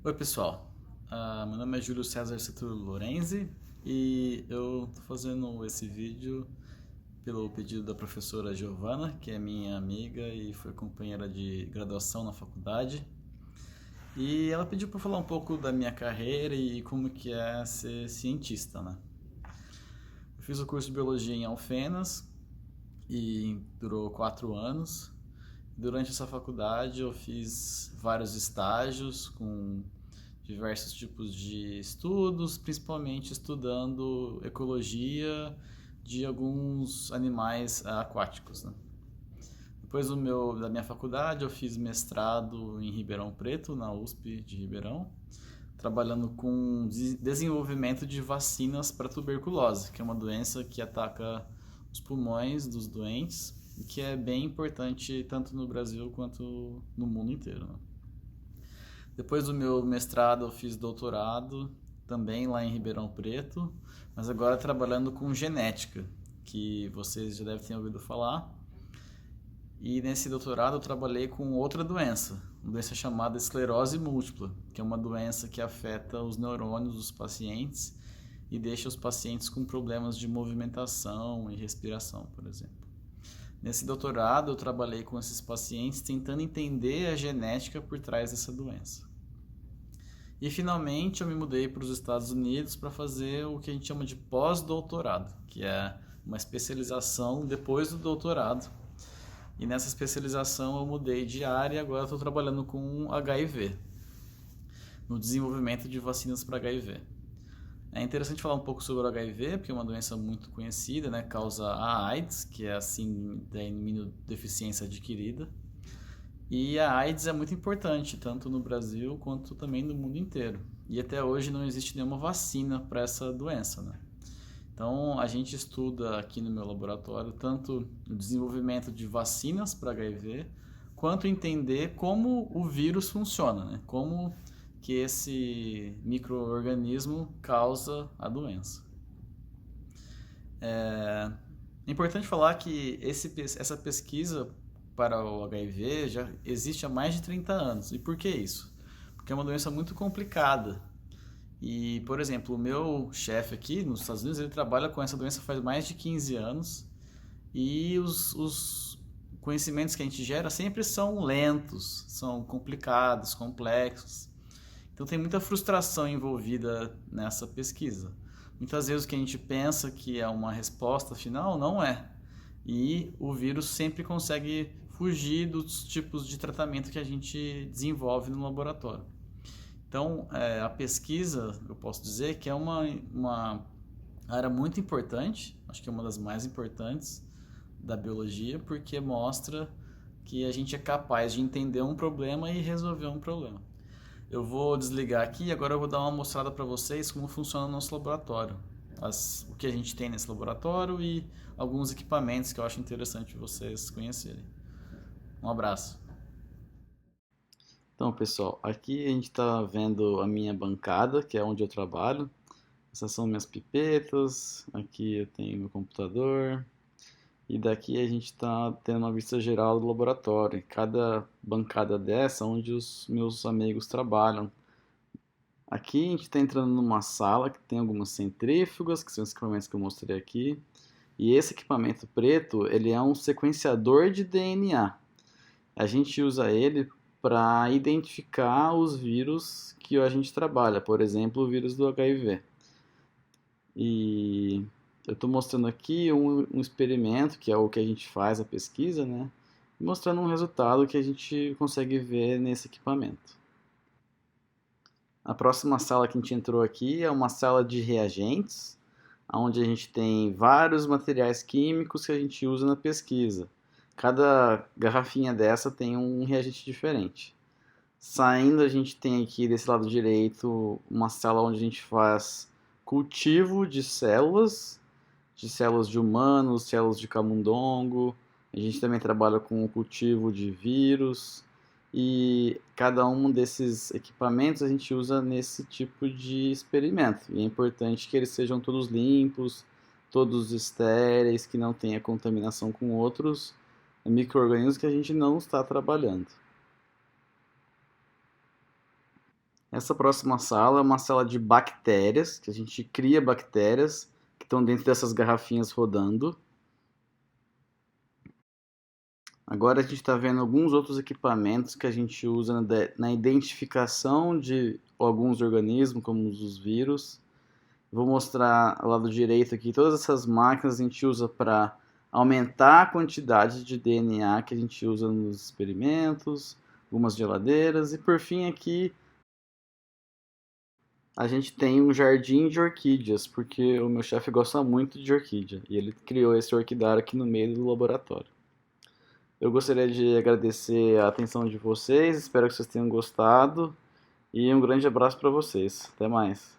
Oi pessoal, meu nome é Júlio César Setúlio Lorenzi e eu estou fazendo esse vídeo pelo pedido da professora Giovana, que é minha amiga e foi companheira de graduação na faculdade. E ela pediu para falar um pouco da minha carreira e como que é ser cientista, né? Eu fiz o curso de biologia em Alfenas e durou 4 anos. Durante essa faculdade eu fiz vários estágios com diversos tipos de estudos, principalmente estudando ecologia de alguns animais aquáticos, né? Depois da minha faculdade, eu fiz mestrado em Ribeirão Preto, na USP de Ribeirão, trabalhando com desenvolvimento de vacinas para tuberculose, que é uma doença que ataca os pulmões dos doentes e que é bem importante tanto no Brasil quanto no mundo inteiro, né? Depois do meu mestrado, eu fiz doutorado também lá em Ribeirão Preto, mas agora trabalhando com genética, que vocês já devem ter ouvido falar. E nesse doutorado eu trabalhei com outra doença, uma doença chamada esclerose múltipla, que é uma doença que afeta os neurônios dos pacientes e deixa os pacientes com problemas de movimentação e respiração, por exemplo. Nesse doutorado eu trabalhei com esses pacientes tentando entender a genética por trás dessa doença. E finalmente eu me mudei para os Estados Unidos para fazer o que a gente chama de pós-doutorado, que é uma especialização depois do doutorado. E nessa especialização eu mudei de área e agora estou trabalhando com HIV, no desenvolvimento de vacinas para HIV. É interessante falar um pouco sobre o HIV, porque é uma doença muito conhecida, né? Causa a AIDS, que é a síndrome da imunodeficiência adquirida. E a AIDS é muito importante, tanto no Brasil quanto também no mundo inteiro. E até hoje não existe nenhuma vacina para essa doença, né? Então a gente estuda aqui no meu laboratório tanto o desenvolvimento de vacinas para HIV, quanto entender como o vírus funciona, né? Como que esse micro-organismo causa a doença. É importante falar que essa pesquisa para o HIV já existe há mais de 30 anos. E por que isso? Porque é uma doença muito complicada. E, por exemplo, o meu chefe aqui nos Estados Unidos, ele trabalha com essa doença faz mais de 15 anos e os conhecimentos que a gente gera sempre são lentos, são complicados, complexos. Então tem muita frustração envolvida nessa pesquisa. Muitas vezes o que a gente pensa que é uma resposta final não é. E o vírus sempre consegue fugir dos tipos de tratamento que a gente desenvolve no laboratório. Então, a pesquisa, eu posso dizer que é uma área muito importante, acho que é uma das mais importantes da biologia, porque mostra que a gente é capaz de entender um problema e resolver um problema. Eu vou desligar aqui e agora eu vou dar uma mostrada para vocês como funciona o nosso laboratório, o que a gente tem nesse laboratório e alguns equipamentos que eu acho interessante vocês conhecerem. Um abraço. Então, pessoal, aqui a gente está vendo a minha bancada, que é onde eu trabalho. Essas são minhas pipetas, aqui eu tenho meu computador, e daqui a gente está tendo uma vista geral do laboratório. Cada bancada dessa é onde os meus amigos trabalham. Aqui a gente está entrando numa sala que tem algumas centrífugas, que são os equipamentos que eu mostrei aqui. E esse equipamento preto, ele é um sequenciador de DNA. A gente usa ele para identificar os vírus que a gente trabalha, por exemplo, o vírus do HIV. E eu estou mostrando aqui um experimento, que é o que a gente faz a pesquisa, né? Mostrando um resultado que a gente consegue ver nesse equipamento. A próxima sala que a gente entrou aqui é uma sala de reagentes, onde a gente tem vários materiais químicos que a gente usa na pesquisa. Cada garrafinha dessa tem um reagente diferente. Saindo, a gente tem aqui desse lado direito uma sala onde a gente faz cultivo de células de humanos, células de camundongo. A gente também trabalha com o cultivo de vírus. E cada um desses equipamentos a gente usa nesse tipo de experimento. E é importante que eles sejam todos limpos, todos estéreis, que não tenha contaminação com outros micro-organismos que a gente não está trabalhando. Essa próxima sala é uma sala de bactérias, que a gente cria bactérias que estão dentro dessas garrafinhas rodando. Agora a gente está vendo alguns outros equipamentos que a gente usa na identificação de alguns organismos, como os vírus. Vou mostrar ao lado direito aqui, todas essas máquinas a gente usa para aumentar a quantidade de DNA que a gente usa nos experimentos, algumas geladeiras, e por fim aqui a gente tem um jardim de orquídeas, porque o meu chefe gosta muito de orquídea, e ele criou esse orquidário aqui no meio do laboratório. Eu gostaria de agradecer a atenção de vocês, espero que vocês tenham gostado, e um grande abraço para vocês. Até mais.